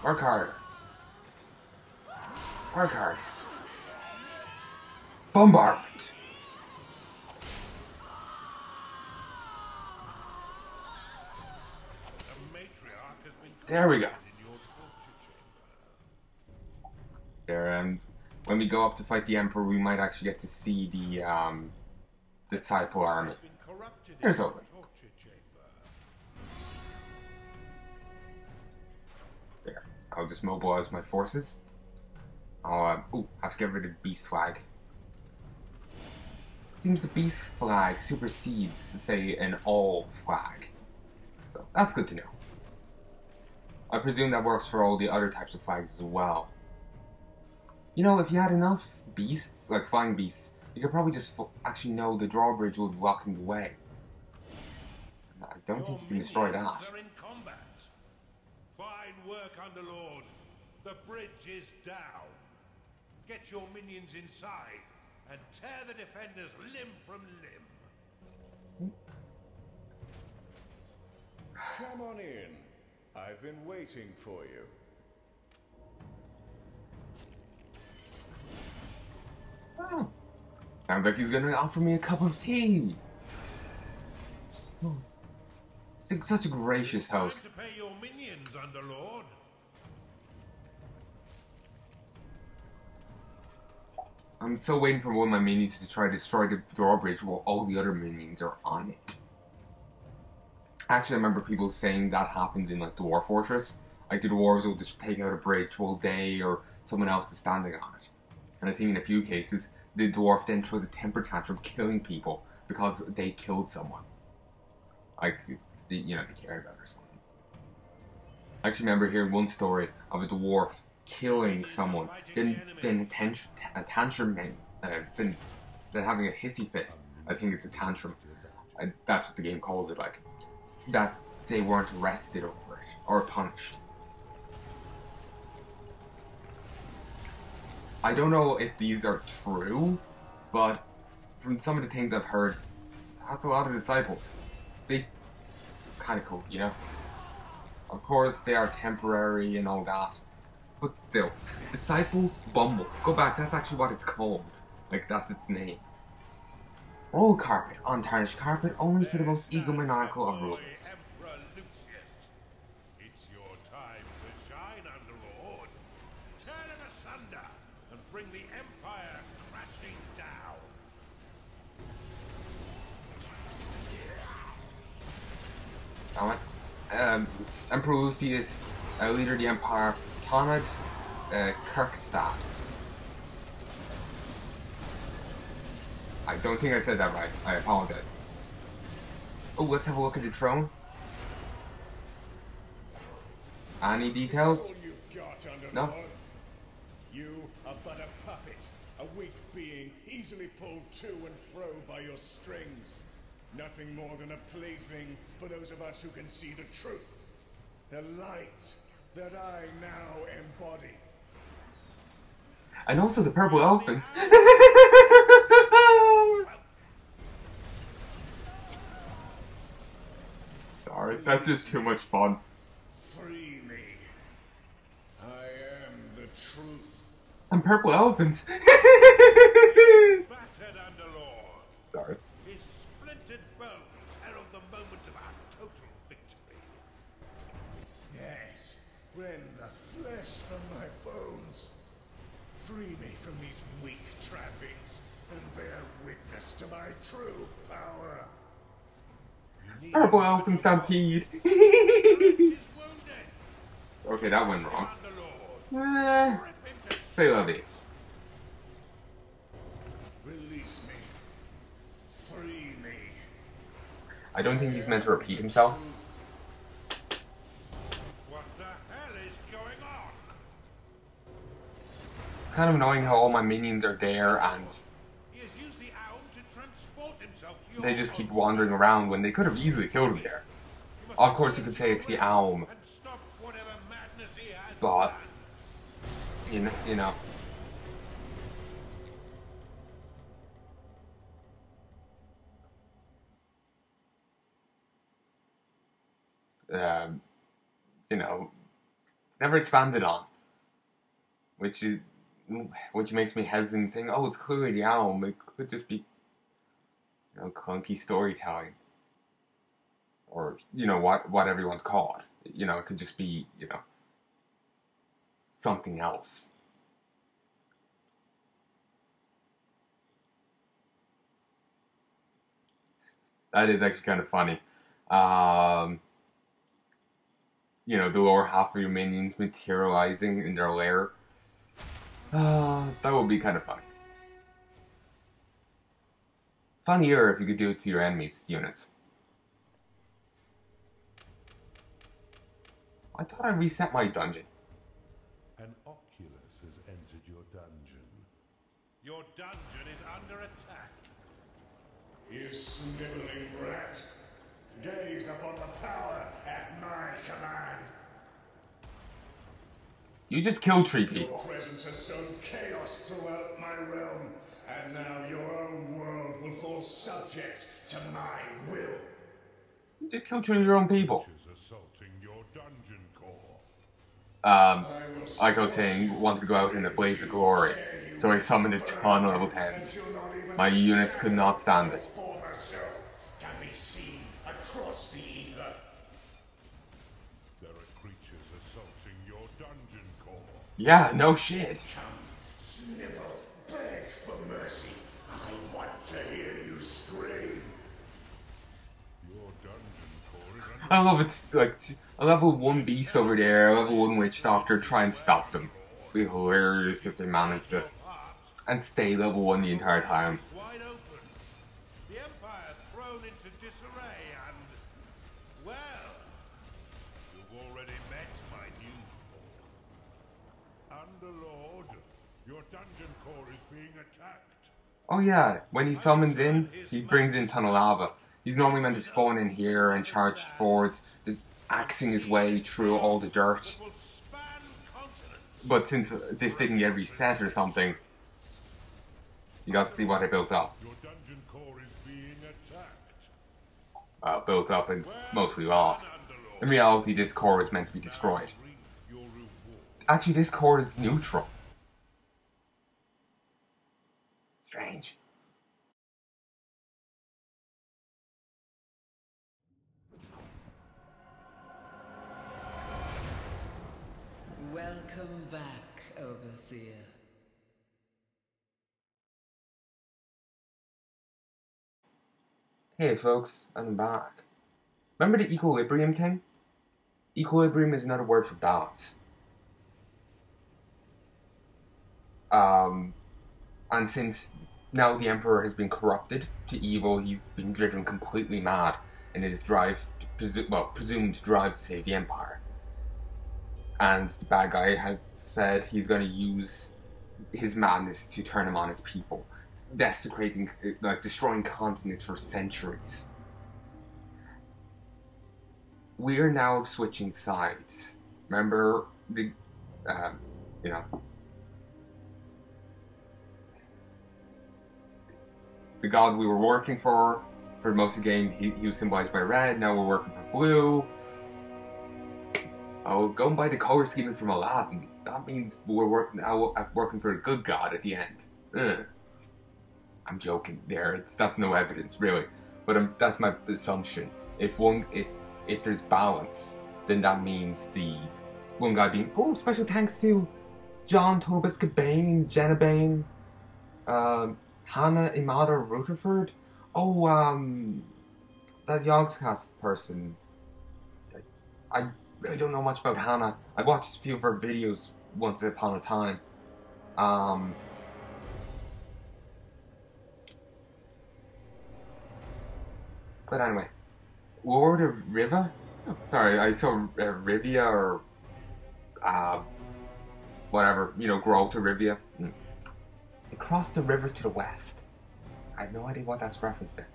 Work hard. Work hard. Bombardment. There we go. There, when we go up to fight the Emperor, we might actually get to see the disciple army. Here's Owen. There. I'll just mobilize my forces. I'll have to get rid of the Beast flag. Seems the Beast flag supersedes, say, an all flag. So that's good to know. I presume that works for all the other types of flags as well. You know, if you had enough beasts, like flying beasts, you could probably just actually know the drawbridge will be blocking the way. I don't think you can destroy that. Are in combat. Fine work, Underlord. The bridge is down. Get your minions inside and tear the defenders limb from limb. Come on in. I've been waiting for you. Oh. Sounds like he's gonna offer me a cup of tea. Oh. He's such a gracious host. Time to pay your minions, Underlord. I'm still waiting for one of my minions to try to destroy the drawbridge while all the other minions are on it. Actually, I remember people saying that happens in like the Dwarf Fortress. Like the dwarves will just take out a bridge while they or someone else is standing on it. And I think in a few cases, the dwarf then throws a temper tantrum killing people because they killed someone. Like, they cared about it or something. I actually remember hearing one story of a dwarf killing someone, then a tantrum, then having a hissy fit. I think it's a tantrum. That's what the game calls it, like. That they weren't arrested over it, or punished. I don't know if these are true, but from some of the things I've heard, that's a lot of disciples. See? Kinda cool, you know? Of course, they are temporary and all that, but still. Disciple Bumble. Go back, that's actually what it's called. Like, that's its name. Roll carpet. Untarnished carpet only for the most egomaniacal of rulers. It's your time to shine, Underlord. Tear them asunder and bring the Empire crashing down. Emperor Lucius, leader of the Empire, Palnai, Kirkstad. I don't think I said that right. I apologize. Oh, let's have a look at the throne. Any details? No? You are but a puppet, a weak being, easily pulled to and fro by your strings. Nothing more than a plaything for those of us who can see the truth. The light that I now embody. And also the purple elephants. Sorry, that's just too much fun. Free me. I am the truth. And purple elephants. Battered Underlord. Sorry. His splintered bones herald the moment of our total victory. Yes, rend the flesh from my bones. Free me from these weak trappings and bear witness to my true power. Purple elephant stampede. Okay, that went wrong. Say lovey. Release me. Free me. I don't think he's meant to repeat himself. What the hell is going on? Kind of annoying how all my minions are there and He has used the owl to transport himself to your they just keep wandering around when they could have easily killed him there. Of course, you could say it's the Alm, and stop whatever madness he has but planned. you know. never expanded on, which makes me hesitant saying, "Oh, it's clearly the Elm." It could just be, clunky storytelling, or whatever you want to call it. It could just be something else. That is actually kind of funny. The lower half of your minions materializing in their lair. That would be kind of funny. Funnier if you could do it to your enemies' units. I thought I reset my dungeon. An Oculus has entered your dungeon. Your dungeon is under attack. You sniveling rat! Gaze upon the power at my command! You just killed 3 people. Your presence has sown chaos throughout my realm, and now your own world will fall subject to my will. You just killed 3 of your own people. Assaulting your dungeon core. Like I was saying, wanted to go out in a blaze of glory, so I summoned a ton of level 10s. My units could not stand it. Can be seen across the ether. There are creatures assaulting your dungeon core. Yeah, no shit. Come, snivel, beg for mercy. I want to hear you scream. Your dungeon core is under I love it. Like a level 1 beast over there, a level 1 witch doctor, try and stop them. It'd be hilarious if they managed it. And stay level 1 the entire time. wide open. The Empire thrown into disarray and, well, you've already met my new core. Underlord, your dungeon core is being attacked. Oh yeah, when he summons in, he brings in a ton of lava. He's normally meant to spawn in here and charge forwards, axing his way through all the dirt. Will span continents. But since this didn't get reset or something, you got to see what I built up. Your dungeon core is being attacked. Built up and mostly lost. In reality, this core is meant to be destroyed. Reap your reward. Actually, this core is neutral. Strange. Welcome back, Overseer. Hey folks, I'm back. Remember the equilibrium thing? Equilibrium is another word for balance. And since now the Emperor has been corrupted to evil, he's been driven completely mad in his drive, presumed drive to save the Empire. And the bad guy has said he's going to use his madness to turn him on his people, desecrating, destroying continents for centuries. We are now switching sides. Remember the god we were working for most of the game, he was symbolized by red. Now we're working for blue. Oh, going by the color scheme from Aladdin, that means we're working for a good god at the end. Ugh. I'm joking there. That's no evidence, really. But that's my assumption. If there's balance, then that means the one guy being, oh, special thanks to John Tobiscuit Bain, Jenna Bain, Hannah Imada Rutherford. Oh, that Yogscast person. I really don't know much about Hannah. I watched a few of her videos once upon a time. But anyway, Lord of Riva? Oh, sorry, I saw Rivia or whatever, Geralta Rivia. Across the river to the west. I have no idea what that's referenced to.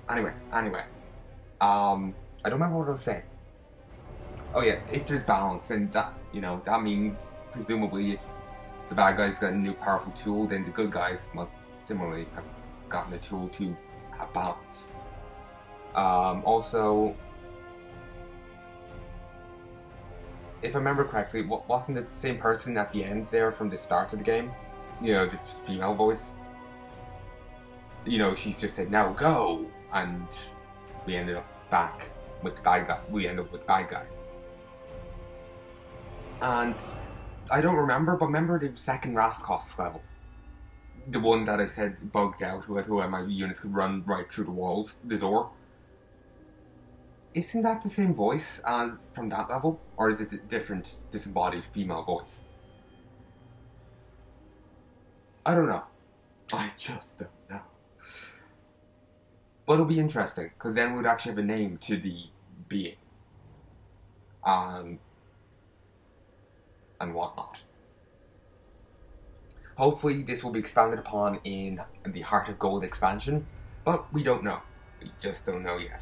Anyway, I don't remember what I was saying. Oh yeah, if there's balance, and that means presumably if the bad guys got a new powerful tool, then the good guys must similarly have gotten a tool to have balance. Also, if I remember correctly, wasn't it the same person at the end there from the start of the game? You know, the female voice. You know, she's just said, "Now go," and we ended up back with the bad guy. We ended up with the bad guy. And I don't remember, but remember the second Raskos level? The one that I said bugged out with where my units could run right through the walls, the door. Isn't that the same voice as from that level? Or is it a different disembodied female voice? I don't know. I just don't know. But it'll be interesting, because then we'd actually have a name to the being. And whatnot. Hopefully this will be expanded upon in the Heart of Gold expansion, but we don't know. We just don't know yet.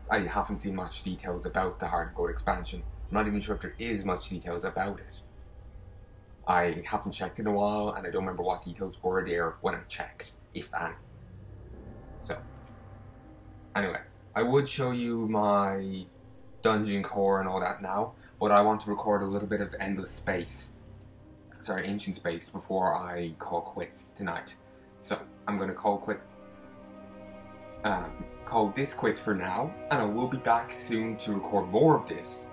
I haven't seen much details about the Heart of Gold expansion. I'm not even sure if there is much details about it. I haven't checked in a while, and I don't remember what details were there when I checked, if any. So, anyway, I would show you my dungeon core and all that now, but I want to record a little bit of Ancient Space, before I call quits tonight. So, I'm going to call this quits for now, and I will be back soon to record more of this.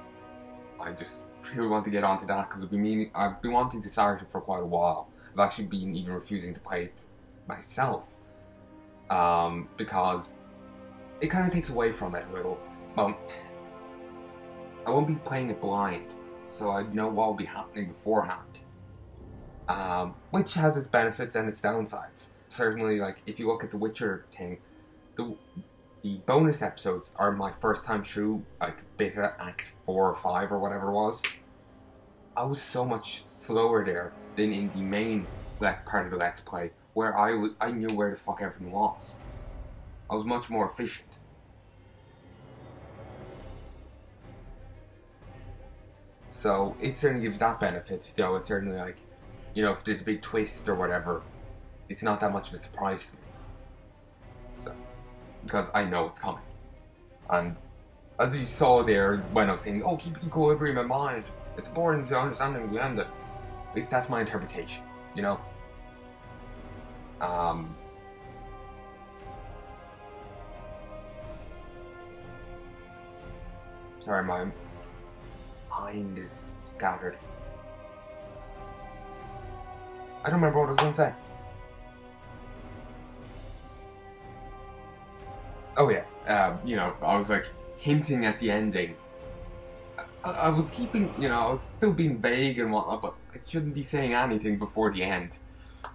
I just really want to get onto that, because I've been wanting to start it for quite a while. I've actually been even refusing to play it myself, because it kind of takes away from it a little. I won't be playing it blind, so I know what will be happening beforehand. Which has its benefits and its downsides. Certainly, like, if you look at the Witcher thing, the bonus episodes are my first time through, like, beta act 4 or 5 or whatever it was. I was so much slower there than in the main part of the Let's Play, where I knew where the fuck everything was. I was much more efficient. So it certainly gives that benefit, you know. It's certainly like, you know, if there's a big twist or whatever, it's not that much of a surprise to me. So, because I know it's coming. And as you saw there when I was saying, oh, keep equilibrium in mind, it's important to understanding the end. At least that's my interpretation, you know? Sorry, my mind is scattered. I don't remember what I was going to say. Oh yeah, you know, I was like hinting at the ending. I was keeping, you know, I was still being vague and whatnot, but I shouldn't be saying anything before the end.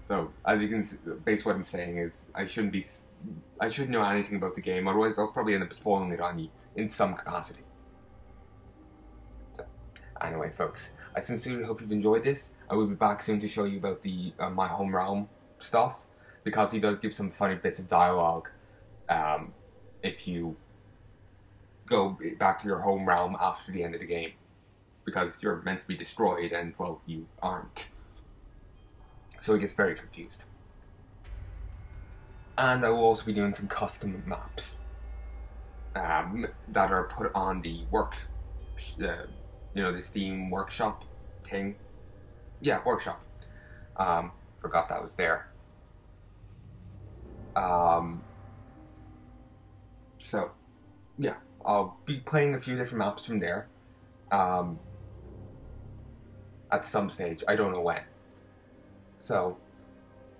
So, as you can see, basically what I'm saying is, I shouldn't know anything about the game, otherwise I'll probably end up spoiling it on you in some capacity. So, anyway, folks, I sincerely hope you've enjoyed this. I will be back soon to show you about the My Home Realm stuff, because he does give some funny bits of dialogue if you go back to your home realm after the end of the game, because you're meant to be destroyed and, well, you aren't. So he gets very confused. And I will also be doing some custom maps that are put on the you know, the Steam workshop thing. Yeah, workshop. Forgot that was there. So, yeah, I'll be playing a few different maps from there. At some stage, I don't know when. So,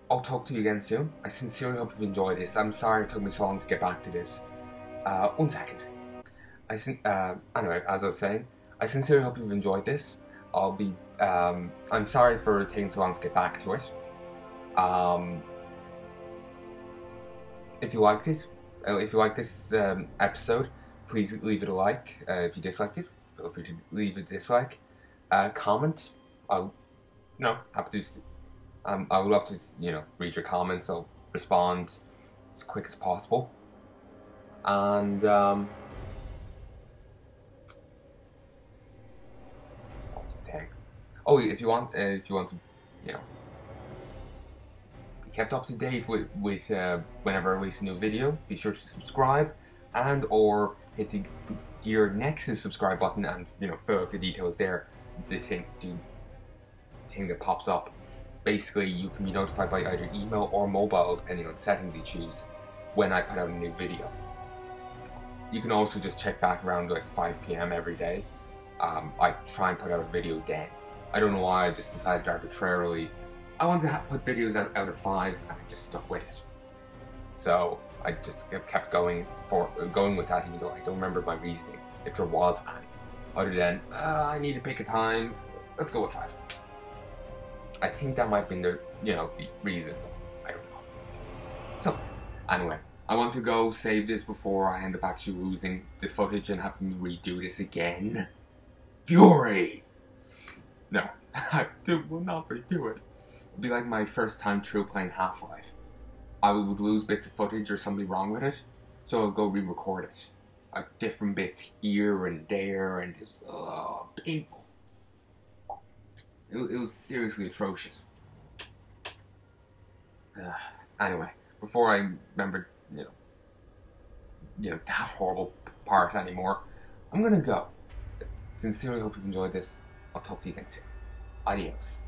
I'll talk to you again soon. I sincerely hope you've enjoyed this. I'm sorry it took me so long to get back to this. 1 second. Anyway, as I was saying, I sincerely hope you've enjoyed this. I'm sorry for taking so long to get back to it. If you liked it, if you liked this episode, please leave it a like. If you disliked it, feel free to leave a dislike. Comment. Happy to. I would love to, you know, read your comments. I'll respond as quick as possible. And what's the thing? Oh, if you want to, you know, be kept up to date with whenever I release a new video, be sure to subscribe and or hit the here next to the subscribe button and, you know, fill out the details there. The thing that pops up. Basically, you can be notified by either email or mobile, depending on settings you choose, when I put out a new video. You can also just check back around like 5 p.m. every day. I try and put out a video then. I don't know why, I just decided arbitrarily I wanted to put videos out at 5, and I just stuck with it. So I just kept going with that, even though I don't remember my reasoning, if there was any, other than I need to pick a time. Let's go with 5. I think that might have been the reason. I don't know. So anyway, I want to go save this before I end up actually losing the footage and having to redo this again. Fury! No, I will not redo it. It'll be like my first time through playing Half-Life. I would lose bits of footage or something wrong with it, so I'll go re-record it. Like different bits here and there, and just painful. It was seriously atrocious. Anyway, before I remember, that horrible part anymore, I'm gonna go. Sincerely hope you've enjoyed this. I'll talk to you again soon. Adios.